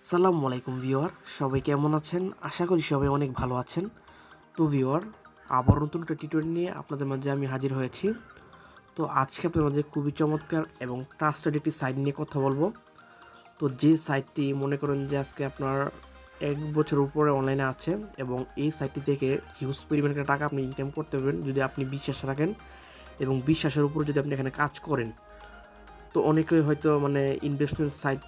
আসসালামু আলাইকুম ভিউয়ার, সবাই কেমন আছেন? আশা করি সবাই অনেক ভালো আছেন। তো ভিউয়ার, আবার নতুন একটা টিউটোরিয়াল নিয়ে আপনাদের মাঝে আমি হাজির হয়েছি। তো আজকে আপনাদের মাঝে খুবই চমৎকার এবং ট্রাস্টেড একটি সাইট নিয়ে কথা বলবো। তো যে সাইটটি মনে করেন যে আজকে আপনার 1 বছর উপরে অনলাইনে আছে এবং এই সাইটটি থেকে হিউজ পরিমাণ একটা টাকা আপনি ইনকাম করতে পারবেন যদি আপনি বিশ্বাস রাখেন এবং বিশ্বাসের উপর যদি আপনি এখানে কাজ করেন। তো অনেকেই হয়তো ইনভেস্টমেন্ট সাইট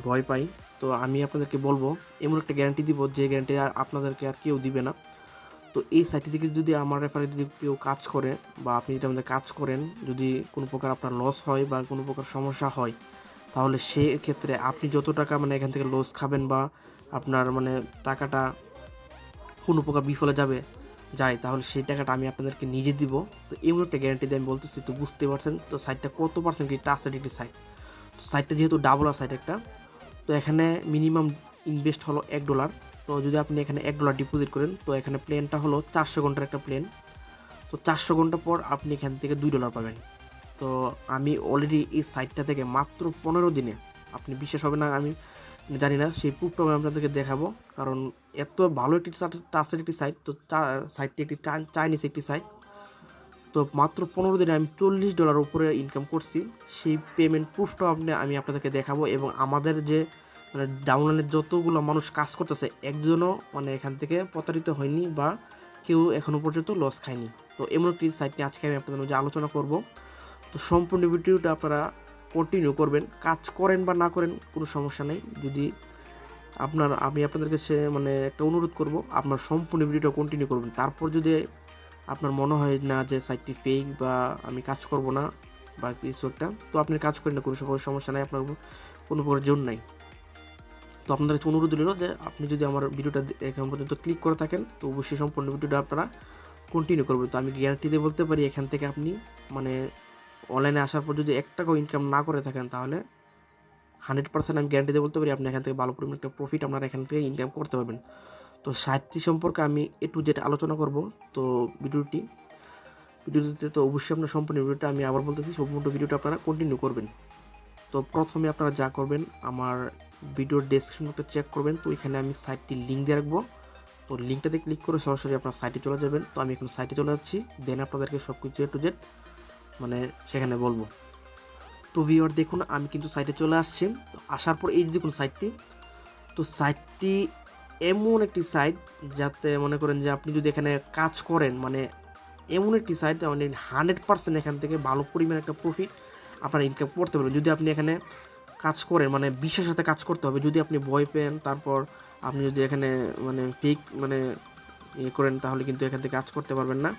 ভয় পায়। তো আমি আপনাদেরকে বলবো, এমন একটা গ্যারান্টি দিব যে গ্যারান্টি আপনাদেরকে আর কেউ দিবে না। তো এই সাইটটি থেকে যদি আমার রেফারে যদি কেউ কাজ করে বা আপনি যদি আমাদের কাজ করেন, যদি কোনো প্রকার আপনার লস হয় বা কোনো প্রকার সমস্যা হয়, তাহলে সেক্ষেত্রে আপনি যত টাকা এখান থেকে লস খাবেন বা আপনার টাকাটা কোনো প্রকার বিফলে যায়, তাহলে সেই টাকাটা আমি আপনাদেরকে নিজে দিব। তো এমন একটা গ্যারান্টি দিয়ে আমি বলতেছি, তো বুঝতে পারছেন তো সাইটটা কত পার্সেন্ট কি ট্রাস্টেড একটি সাইট। তো সাইটটা যেহেতু ডাবল সাইট একটা, তো এখানে মিনিমাম ইনভেস্ট হলো $1। তো যদি আপনি এখানে $1 ডিপোজিট করেন, তো এখানে প্ল্যানটা হলো 400 ঘন্টার একটা প্ল্যান। তো 400 ঘন্টা পর আপনি এখান থেকে $2 পাবেন। তো আমি অলরেডি এই সাইটটা থেকে মাত্র 15 দিনে, আপনি বিশ্বাস হবে না, আমি জানি না, সেই প্রুফটা আমি আপনাদেরকে দেখাবো। কারণ এত ভালো একটি ট্রাস্টেড একটি সাইট, তো সাইটটি একটি চাইনিজ একটি সাইট। তো মাত্র 15 দিনে আমি $40 উপরে ইনকাম করছি। সেই পেমেন্ট প্রুফটাও আমি আপনাদেরকে দেখাবো এবং আমাদের যে ডাউনলাইনের যতগুলো মানুষ কাজ করতেছে, একজনও এখান থেকে প্রতারিত হয়নি বা কেউ এখনও পর্যন্ত লস খায়নি। তো এমন একটি সাইট নিয়ে আজকে আমি আপনাদের মধ্যে আলোচনা করব। তো সম্পূর্ণ ভিডিওটা আপনারা কন্টিনিউ করবেন, কাজ করেন বা না করেন কোনো সমস্যা নেই। যদি আমি আপনাদেরকে একটা অনুরোধ করব, আপনার সম্পূর্ণ ভিডিওটা কন্টিনিউ করবেন। তারপর যদি আপনার মনে হয় না যে সাইটটি ফেক বা আমি কাজ করব না বা কিছু একটা, তো আপনি কাজ করেন না, কোনো সমস্যা নাই, আপনার কোনো প্রকার জোর নাই। তো আপনাদের কাছে অনুরোধ রইল যে আপনি যদি আমার ভিডিওটা এখন পর্যন্ত ক্লিক করে থাকেন, তো অবশ্যই সম্পূর্ণ ভিডিওটা আপনারা কন্টিনিউ করবেন। তো আমি গ্যারান্টি দিয়ে বলতে পারি, এখান থেকে আপনি অনলাইনে আসার পর যদি 1 টাকাও ইনকাম না করে থাকেন, তাহলে 100% আমি গ্যারান্টি দিয়ে বলতে পারি আপনি এখান থেকে ভালো পরিমাণ একটা প্রফিট আপনারা এখান থেকে ইনকাম করতে পারবেন। তো সাইটটি সম্পর্কে আমি একটু যেটা আলোচনা করব। তো ভিডিওতে তো অবশ্যই আপনার সম্পূর্ণ ভিডিওটা, আমি আবার বলতেছি, সম্পূর্ণ ভিডিওটা আপনারা কন্টিনিউ করবেন। তো প্রথমে আপনারা যা করবেন, আমার ভিডিওর ডেসক্রিপশনটা চেক করবেন। তো এখানে আমি সাইটটির লিঙ্ক দিয়ে রাখবো। তো লিঙ্কটাতে ক্লিক করে সরাসরি আপনার সাইটে চলে যাবেন। তো আমি এখন সাইটে চলে যাচ্ছি, দেন আপনাদেরকে সব কিছু A to Z সেখানে বলবো। তো ভিউয়ার দেখুন, আমি কিন্তু সাইটে চলে আসছি। তো আসার পর এই যে দেখুন সাইটটি, তো সাইটটি এমন একটি সাইট যাতে মনে করেন যে আপনি যদি এখানে কাজ করেন, এমন একটি সাইট 100% এখান থেকে ভালো পরিমাণে একটা প্রফিট আপনারা ইনকাম করতে পারবেন যদি আপনি এখানে কাজ করেন। বিশ্বাসের সাথে কাজ করতে হবে। যদি আপনি ভয় পেন, তারপর আপনি যদি এখানে ফেক ইয়ে করেন, তাহলে কিন্তু এখান থেকে কাজ করতে পারবেন না।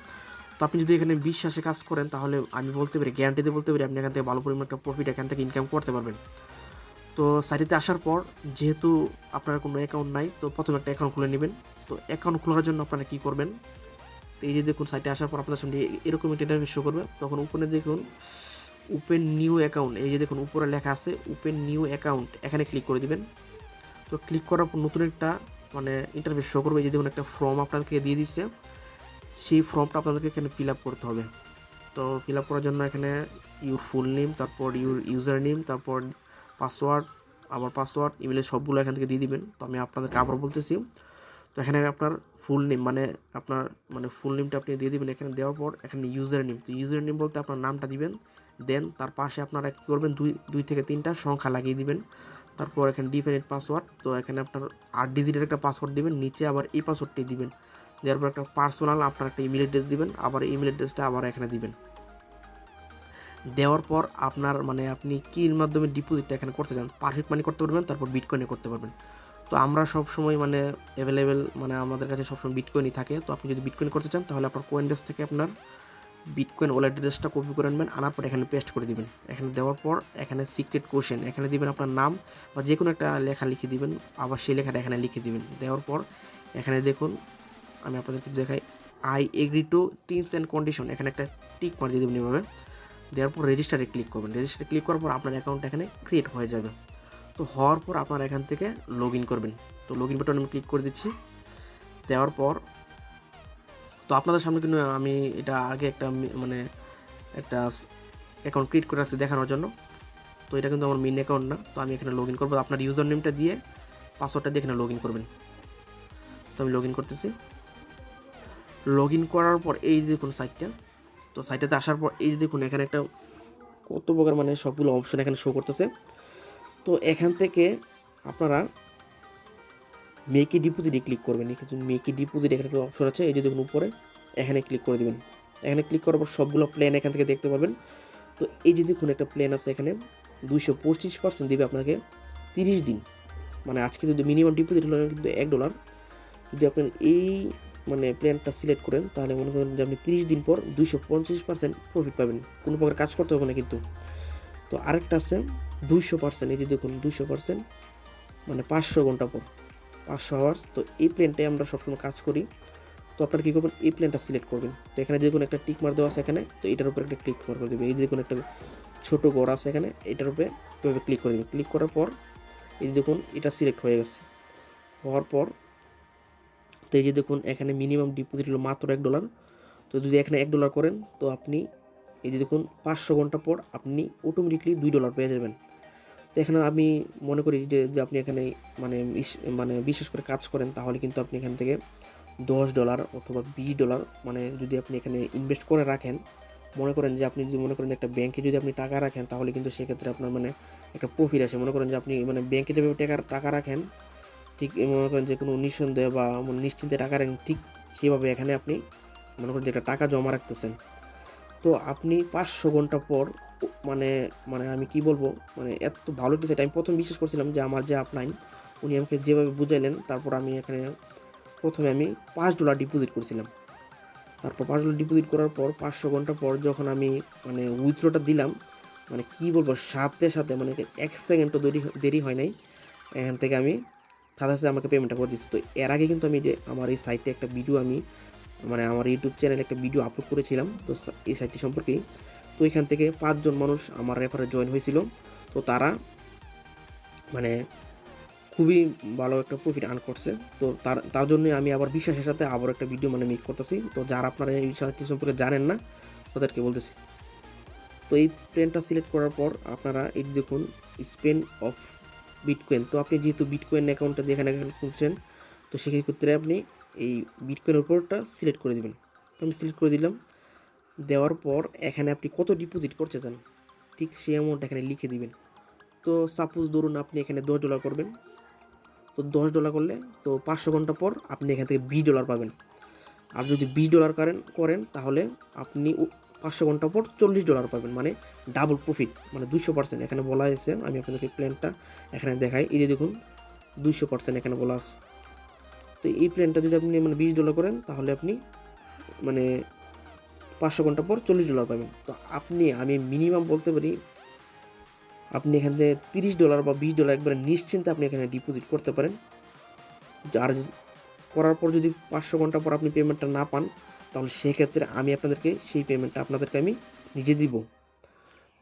তো আপনি যদি এখানে বিশ্বাসে কাজ করেন, তাহলে আমি বলতে পারি, গ্যারান্টি দিয়ে বলতে পারি, আপনি এখান থেকে ভালো পরিমাণ একটা প্রফিট এখান থেকে ইনকাম করতে পারবেন। তো সাইটেতে আসার পর যেহেতু আপনার কোনো অ্যাকাউন্ট নাই, তো প্রথমে একটা অ্যাকাউন্ট খুলে নেবেন। তো অ্যাকাউন্ট খোলার জন্য আপনারা কী করবেন, তো এই যে দেখুন সাইটে আসার পর আপনাদের সামনে এরকম একটা ইন্টারফেস শো করবে। তখন উপরে দেখুন ওপেন নিউ অ্যাকাউন্ট, এই যে দেখুন উপরে লেখা আছে ওপেন নিউ অ্যাকাউন্ট, এখানে ক্লিক করে দিবেন। তো ক্লিক করার পর নতুন একটা ইন্টারফেস শো করবে। এই যে দেখুন একটা ফর্ম আপনাদেরকে দিয়ে দিচ্ছে, সেই ফর্মটা আপনাদেরকে এখানে ফিল আপ করতে হবে। তো ফিল আপ করার জন্য এখানে ইউর ফুল নেম, তারপর ইউজার নেম, তারপর পাসওয়ার্ড, আবার পাসওয়ার্ড, ইমেলের সবগুলো এখান থেকে দিয়ে দিবেন। তো আমি আপনাদেরকে আবার বলতেছি, তো এখানে আপনার ফুল নেম আপনার ফুল নেমটা আপনি দিয়ে দিবেন। এখানে দেওয়ার পর এখানে ইউজার নেম, তো ইউজার নেম বলতে আপনার নামটা দিবেন। দেন তার পাশে আপনারা কী করবেন, দুই থেকে 3টা সংখ্যা লাগিয়ে দিবেন। তারপর এখানে ডিফারেন্ট পাসওয়ার্ড, তো এখানে আপনার 8 ডিজিটের একটা পাসওয়ার্ড দিবেন, নিচে আবার এই পাসওয়ার্ডটি দিবেন। দেওয়ার পর একটা পার্সোনাল আপনার একটা ইমেল অ্যাড্রেস দিবেন, আবার ইমেল অ্যাড্রেসটা আবার এখানে দিবেন। দেওয়ার পর আপনার আপনি কির মাধ্যমে ডিপোজিটটা এখানে করতে চান, পারফেক্ট মানি করতে পারবেন, তারপর বিটকয়েনে করতে পারবেন। তো আমরা সবসময় অ্যাভেলেবেল আমাদের কাছে সবসময় বিটকয়েনই থাকে। তো আপনি যদি বিটকয়েন করতে চান, তাহলে আপনার কোয়েনবেস থেকে আপনার বিটকয়েন ওয়ালেট অ্যাড্রেসটা কপি করে আনবেন, আনার পর এখানে পেস্ট করে দিবেন। এখানে দেওয়ার পর এখানে সিক্রেট কোশ্চেন এখানে দিবেন, আপনার নাম বা যে কোনো একটা লেখা লিখে দিবেন, আবার সেই লেখাটা এখানে লিখে দিবেন। দেওয়ার পর এখানে দেখুন, আমি আপনাদেরকে দেখাই, I agree to terms and condition, এখানে একটা টিক মার দিয়ে দেবেন এভাবে। দেওয়ার পর রেজিস্টারে ক্লিক করবেন। রেজিস্টারে ক্লিক করার পর আপনার অ্যাকাউন্ট এখানে ক্রিয়েট হয়ে যাবে। তো হওয়ার পর আপনার এখান থেকে লগ ইন করবেন। তো লগ ইন বাটন আমি ক্লিক করে দিচ্ছি। দেওয়ার পর তো আপনাদের সামনে কিন্তু আমি এটা আগে একটা একটা অ্যাকাউন্ট ক্রিয়েট করে রাখছি দেখানোর জন্য। তো এটা কিন্তু আমার মেইন অ্যাকাউন্ট না। তো আমি এখানে লগ ইন করবো, আপনার ইউজার নেমটা দিয়ে পাসওয়ার্ডটা দিয়ে এখানে লগ ইন করবেন। তো আমি লগ ইন করতেছি। লগ ইন করার পর এই যে দেখুন সাইটটা, তো সাইটটাতে আসার পর এই যে দেখুন এখানে একটা কত প্রকার মানে সবগুলো অপশন এখানে শো করতেছে। তো এখান থেকে আপনারা মেক এ ডিপোজিটে ক্লিক করবেন। কিন্তু মেক এ ডিপোজিট এখানে একটা অপশন আছে, এই যে দেখুন উপরে, এখানে ক্লিক করে দেবেন। এখানে ক্লিক করার পর সবগুলো প্ল্যান এখান থেকে দেখতে পাবেন। তো এই যে দেখুন একটা প্ল্যান আছে এখানে 225% দেবে আপনাকে 30 দিন, মানে আজকে যদি মিনিমাম ডিপোজিট হলো কিন্তু $1, যদি আপনার এই মানে প্ল্যানটা সিলেক্ট করেন তাহলে মনে করেন যে আপনি 30 দিন পর 225% প্রফিট পাবেন, কোনো প্রকার কাজ করতে হবে না কিন্তু। তো আরেকটা আছে 200%, এই যে দেখুন 200%, মানে 500 ঘন্টা পর 500 আওয়ার্স। তো এই প্ল্যানটাই আমরা সবসময় কাজ করি। তো আপনারা কী করবেন, এই প্ল্যানটা সিলেক্ট করবেন। তো এখানে দেখুন একটা টিক মার দেওয়া আছে এখানে, তো এটার উপরে একটা ক্লিক করে দেবে। এই দেখুন একটা ছোটো ঘর আছে এখানে, এটার উপরে এভাবে ক্লিক করে দেবেন। ক্লিক করার পর এই যে দেখুন এটা সিলেক্ট হয়ে গেছে। হওয়ার পর তো এই যে দেখুন এখানে মিনিমাম ডিপোজিট হলো মাত্র $1। তো যদি এখানে $1 করেন তো আপনি এই যে দেখুন 500 ঘন্টা পর আপনি অটোমেটিকলি $2 পেয়ে যাবেন। তো এখানে আমি মনে করি যে আপনি এখানে মানে মানে বিশেষ করে কাজ করেন তাহলে কিন্তু আপনি এখান থেকে $10 অথবা $20 মানে যদি আপনি এখানে ইনভেস্ট করে রাখেন, মনে করেন যে আপনি যদি মনে করেন একটা ব্যাংকে যদি আপনি টাকা রাখেন তাহলে কিন্তু সেক্ষেত্রে আপনার মানে একটা প্রফিট আসে। মনে করেন যে আপনি মানে ব্যাংকে যেভাবে টাকা রাখেন, ঠিক মনে করেন যে কোনো নিঃসন্দেহে বা নিশ্চিন্তে টাকা রাখেন, ঠিক সেভাবে এখানে আপনি মনে করেন যে একটা টাকা জমা রাখতেছেন। তো আপনি 500 ঘন্টা পর মানে মানে আমি কি বলবো, মানে এত ভালো একটা সেটা আমি প্রথম বিশ্বাস করছিলাম যে আমার যে আপলাইন উনি আমাকে যেভাবে বুঝাইলেন, তারপর আমি এখানে প্রথমে আমি $5 ডিপোজিট করছিলাম। তারপর $5 ডিপোজিট করার পর 500 ঘন্টা পর যখন আমি মানে উইথড্রটা দিলাম, মানে কি বলবো, সাথে সাথে মানে 1 সেকেন্ডও দেরি হয় নাই, এখান থেকে আমি সাথে সাথে আমাকে পেমেন্টটা করে দিচ্ছে। তো এর আগে কিন্তু আমি যে আমার এই সাইটে একটা ভিডিও আমি মানে আমার ইউটিউব চ্যানেলে একটা ভিডিও আপলোড করেছিলাম, তো এই সাইটটি সম্পর্কেই। তো এখান থেকে 5 জন মানুষ আমার রেফারে জয়েন হয়েছিল। তো তারা মানে খুবই ভালো একটা প্রফিট আর্ন করছে। তো তার জন্য আমি আবার বিশ্বাসের সাথে আবার একটা ভিডিও মানে মেক করতেছি। তো যারা আপনারা এই সাইটটি সম্পর্কে জানেন না তাদেরকে বলতেছি। তো এই প্ল্যানটা সিলেক্ট করার পর আপনারা এই দেখুন স্পেন্ড অফ বিটকয়েন। তো আপনি যেহেতু বিটকয়েন অ্যাকাউন্টটা দিয়ে এখানে খুলছেন, তো সেক্ষেত্রে আপনি এই বিটকয়েনের উপরটা সিলেক্ট করে দেবেন। তো আমি সিলেক্ট করে দিলাম। দেওয়ার পর এখানে আপনি কত ডিপোজিট করতে চান ঠিক সেই অ্যামাউন্ট এখানে লিখে দিবেন। তো সাপোজ ধরুন আপনি এখানে $10 করবেন, তো $10 করলে তো 500 ঘন্টা পর আপনি এখান থেকে $20 পাবেন। আর যদি $20 করেন তাহলে আপনি 500 ঘন্টা পর $40 পাবেন, মানে ডাবল প্রফিট, মানে 200%। এখানে বলা হয়েছে, আমি আপনাদেরকে প্ল্যানটা এখানে দেখাই। এই যে দেখুন 200% এখানে বলা আছে। তো এই প্ল্যানটা যদি আপনি মানে $20 করেন তাহলে আপনি মানে 500 ঘন্টা পর $40 পাবেন। তো আমি মিনিমাম বলতে পারি আপনি এখান থেকে $30 বা $20 একবারে নিশ্চিন্তে আপনি এখানে ডিপোজিট করতে পারেন। আর করার পর যদি 500 ঘন্টা পর আপনি পেমেন্টটা না পান তাহলে সেক্ষেত্রে আমি আপনাদেরকে সেই পেমেন্টটা আপনাদেরকে আমি নিজে দিব।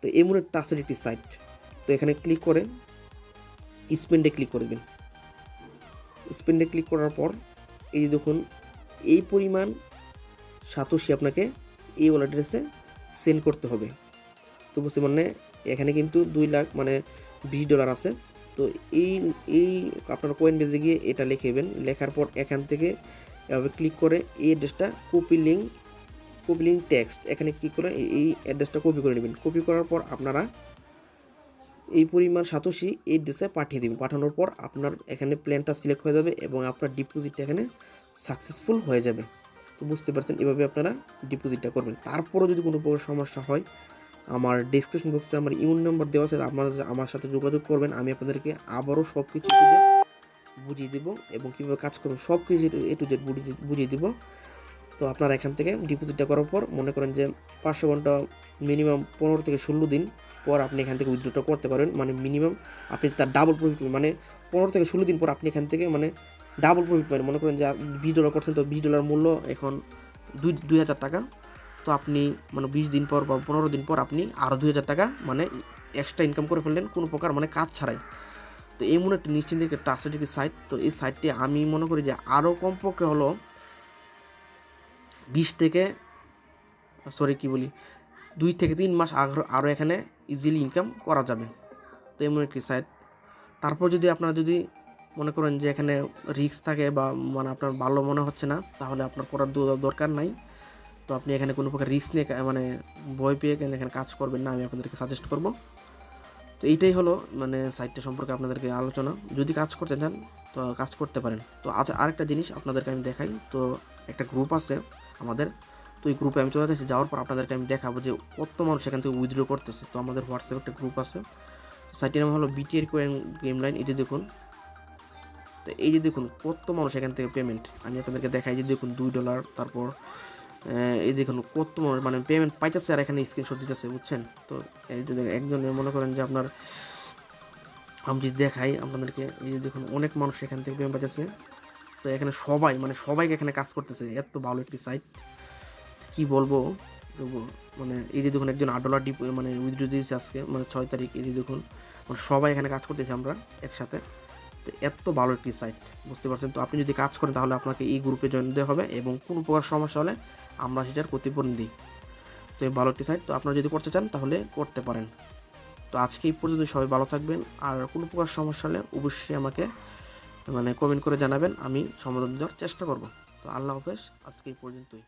তো এমন একটা টাচের একটি সাইট। তো এখানে ক্লিক করে স্পেন্ডে ক্লিক করে দেবেন। স্পেন্ডে ক্লিক করার পর এই যে দেখুন এই পরিমাণ সাতোশি আপনাকে এই ওয়ালেট অ্যাড্রেসে সেন্ড করতে হবে। তো বুঝতে মানে এখানে কিন্তু 2 লাখ মানে $20 আছে। তো এই এই আপনার কয়েন বেজে গিয়ে এটা লিখেবেন। লেখার পর এখান থেকে এভাবে ক্লিক করে এই অ্যাড্রেসটা কপি লিঙ্ক টেক্সট এখানে ক্লিক করে এই অ্যাড্রেসটা কপি করে নেবেন। কপি করার পর আপনারা এই পরিমাণ সাতোশি এই অ্যাড্রেসে পাঠিয়ে দেবেন। পাঠানোর পর আপনার এখানে প্ল্যানটা সিলেক্ট হয়ে যাবে এবং আপনার ডিপোজিটটা এখানে সাকসেসফুল হয়ে যাবে। তো বুঝতে পারছেন, এভাবে আপনারা ডিপোজিটটা করবেন। তারপরও যদি কোনো প্রকার সমস্যা হয় আমার ডেসক্রিপশন বক্সে আমার ইমেল নাম্বার দেওয়া আছে, আপনারা আমার সাথে যোগাযোগ করবেন। আমি আপনাদেরকে আবারও সব কিছু বুঝিয়ে দেবো এবং কীভাবে কাজ করবেন সব কিছু এ টু জেড বুঝিয়ে দেবো। তো আপনারা এখান থেকে ডিপোজিটটা করার পর মনে করেন যে 500 ঘন্টা মিনিমাম 15 থেকে 16 দিন পর আপনি এখান থেকে উইথড্রটা করতে পারবেন। মানে মিনিমাম আপনি তার ডাবল প্রফিট, মানে 15 থেকে 16 দিন পর আপনি এখান থেকে মানে ডাবল প্রফিট পাবেন। মনে করেন যে $20 করছেন, তো $20 মূল্য এখন 2,000 টাকা। তো আপনি মানে 20 দিন পর বা 15 দিন পর আপনি আরও 2,000 টাকা মানে এক্সট্রা ইনকাম করে ফেললেন কোনো প্রকার মানে কাজ ছাড়াই। তো এই মনে একটা নিশ্চিন্তে একটা ট্রাস্টেড একটি সাইট। তো এই সাইটটি আমি মনে করি যে আরও কমপক্ষে হলো 2 থেকে 2 থেকে 3 মাস আরও এখানে ইজিলি ইনকাম করা যাবে। তো এমন একটি সাইট। তারপর যদি আপনারা যদি মনে করেন যে এখানে রিস্ক থাকে বা মানে আপনার ভালো মনে হচ্ছে না, তাহলে আপনার করার দরকার নাই। তো আপনি এখানে কোনো প্রকার রিস্ক নিয়ে মানে ভয় পেয়ে এখানে কাজ করবেন না, আমি আপনাদেরকে সাজেস্ট করব। তো এইটাই হলো মানে সাইটটা সম্পর্কে আপনাদেরকে আলোচনা। যদি কাজ করতে চান তো কাজ করতে পারেন। তো আচ্ছা, আরেকটা জিনিস আপনাদেরকে আমি দেখাই। তো একটা গ্রুপ আছে আমাদের, তো এই গ্রুপে আমি চলে যাচ্ছি। যাওয়ার পর আপনাদেরকে আমি দেখাবো যে কত মানুষ এখান থেকে উইথড্র করতেছে। তো আমাদের হোয়াটসঅ্যাপে একটা গ্রুপ আছে, সাইটের নাম হলো বিটিআর কয়েন গেম লাইন। এই যে দেখুন, তো এই যে দেখুন কত মানুষ এখান থেকে পেমেন্ট, আমি আপনাদেরকে দেখাই। যে দেখুন $2, তারপর এই দেখুন কত মানুষ মানে পেমেন্ট পাইতেছে আর এখানে স্ক্রিনশট দিতেছে, বুঝছেন। তো এই যে একজন মনে করেন যে আপনার, আমি যদি দেখাই আপনাদেরকে, এই যে দেখুন অনেক মানুষ এখান থেকে পেমেন্ট পাইতেছে। তো এখানে সবাই মানে সবাইকে এখানে কাজ করতেছে, এত ভালো একটি সাইট কি বলবো। মানে এই যে দেখুন একজন $8 মানে উইথড্র দিয়েছে আজকে, মানে 6 তারিখ। এই যে দেখুন মানে সবাই এখানে কাজ করতেছি আমরা একসাথে। তো এত ভালো একটি সাইট, বুঝতে পারছেন। তো আপনি যদি কাজ করেন তাহলে আপনাকে এই গ্রুপে জয়েন দিতে হবে, এবং কোনো প্রকার সমস্যা হলে আমরা সেটার ক্ষতিপূরণ দিই। তো এই ভালো একটি সাইট, তো আপনারা যদি করতে চান তাহলে করতে পারেন। তো আজকে এই পর্যন্ত, সবাই ভালো থাকবেন। আর কোনো প্রকার সমস্যা হলে অবশ্যই আমাকে মানে কমেন্ট করে জানাবেন, আমি সমাধান দেওয়ার চেষ্টা করব। তো আল্লাহ হাফেজ, আজকে এই পর্যন্তই।